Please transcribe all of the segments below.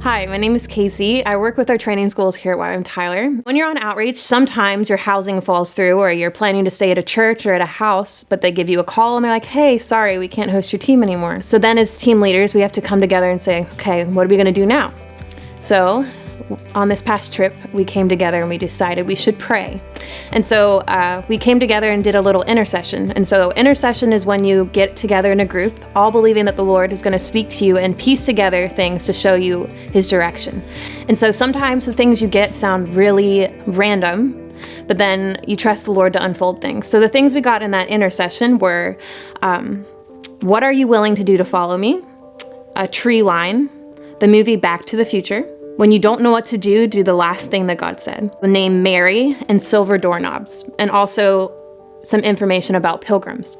Hi, my name is Casi. I work with our training schools here at YWAM Tyler. When you're on outreach, sometimes your housing falls through or you're planning to stay at a church or at a house, but they give you a call and they're like, hey, sorry, we can't host your team anymore. So then as team leaders, we have to come together and say, okay, what are we going to do now? So on this past trip, we came together and we decided we should pray. And so we came together and did a little intercession. And so intercession is when you get together in a group, all believing that the Lord is going to speak to you and piece together things to show you his direction. And so sometimes the things you get sound really random, but then you trust the Lord to unfold things. So the things we got in that intercession were, what are you willing to do to follow me? A tree line, the movie Back to the Future. When you don't know what to do the last thing that God said. The name Mary and silver doorknobs, and also some information about pilgrims.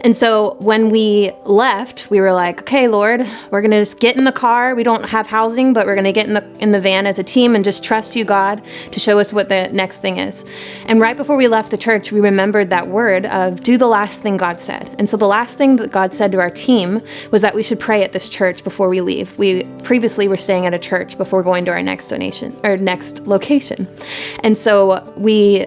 And so when we left, we were like, okay, Lord, we're going to just get in the car. We don't have housing, but we're going to get in the van as a team and just trust you, God, to show us what the next thing is. And right before we left the church, we remembered that word of do the last thing God said. And so the last thing that God said to our team was that we should pray at this church before we leave. We previously were staying at a church before going to our next location. And so we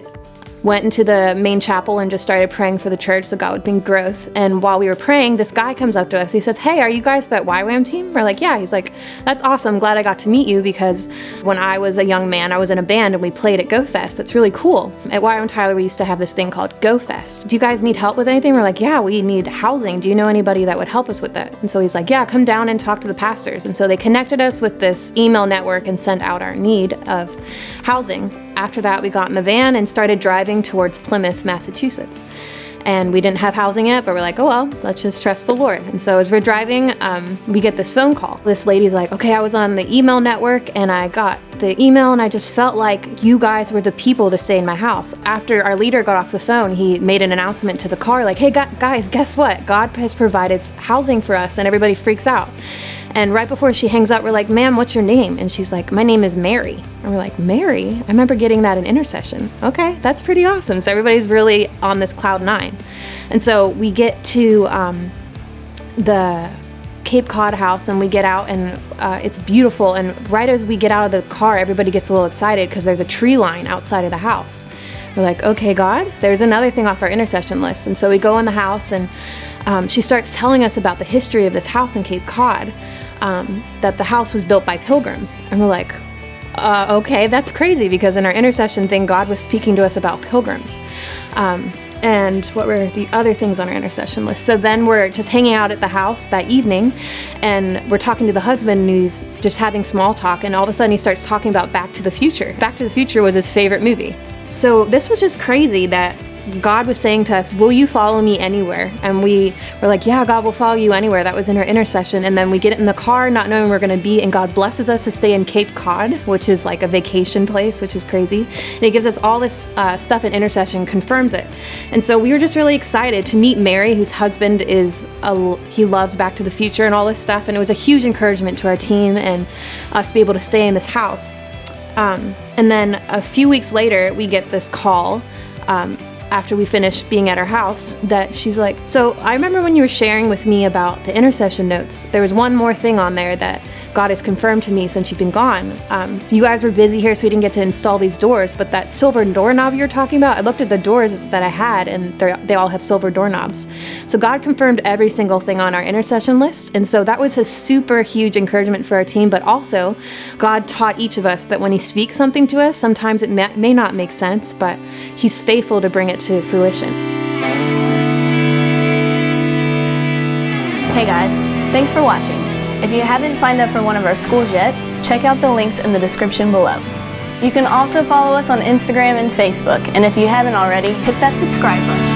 went into the main chapel and just started praying for the church that God would bring growth. And while we were praying, this guy comes up to us. He says, hey, are you guys that YWAM team? We're like, yeah. He's like, that's awesome. I'm glad I got to meet you because when I was a young man, I was in a band and we played at Go Fest. That's really cool. At YWAM Tyler, we used to have this thing called Go Fest. Do you guys need help with anything? We're like, yeah, we need housing. Do you know anybody that would help us with that? And so he's like, yeah, come down and talk to the pastors. And so they connected us with this email network and sent out our need of housing. After that, we got in the van and started driving towards Plymouth, Massachusetts. And we didn't have housing yet, but we're like, oh well, let's just trust the Lord. And so as we're driving, we get this phone call. This lady's like, okay, I was on the email network and I got the email and I just felt like you guys were the people to stay in my house. After our leader got off the phone, he made an announcement to the car like, hey guys, guess what? God has provided housing for us, and everybody freaks out. And right before she hangs up, we're like, ma'am, what's your name? And she's like, my name is Mary. And we're like, Mary? I remember getting that in intercession. Okay, that's pretty awesome. So everybody's really on this cloud nine. And so we get to the Cape Cod house and we get out and it's beautiful. And right as we get out of the car, everybody gets a little excited because there's a tree line outside of the house. We're like, okay, God, there's another thing off our intercession list. And so we go in the house and she starts telling us about the history of this house in Cape Cod, that the house was built by pilgrims. And we're like, okay, that's crazy, because in our intercession thing, God was speaking to us about pilgrims. And what were the other things on our intercession list? So then we're just hanging out at the house that evening, and we're talking to the husband, and he's just having small talk, and all of a sudden he starts talking about Back to the Future. Back to the Future was his favorite movie. So this was just crazy that God was saying to us, will you follow me anywhere? And we were like, yeah, God will follow you anywhere. That was in our intercession. And then we get in the car not knowing where we're going to be, and God blesses us to stay in Cape Cod, which is like a vacation place, which is crazy. And he gives us all this stuff in intercession, confirms it. And so we were just really excited to meet Mary, whose husband he loves Back to the Future and all this stuff. And it was a huge encouragement to our team and us to be able to stay in this house. And then a few weeks later, we get this call after we finished being at our house that she's like, so I remember when you were sharing with me about the intercession notes, there was one more thing on there that God has confirmed to me since you've been gone. You guys were busy here, so we didn't get to install these doors, but that silver doorknob you're talking about, I looked at the doors that I had and they all have silver doorknobs. So God confirmed every single thing on our intercession list. And so that was a super huge encouragement for our team, but also God taught each of us that when he speaks something to us, sometimes it may not make sense, but he's faithful to bring it to fruition. Hey guys, thanks for watching. If you haven't signed up for one of our schools yet, check out the links in the description below. You can also follow us on Instagram and Facebook, and if you haven't already, hit that subscribe button.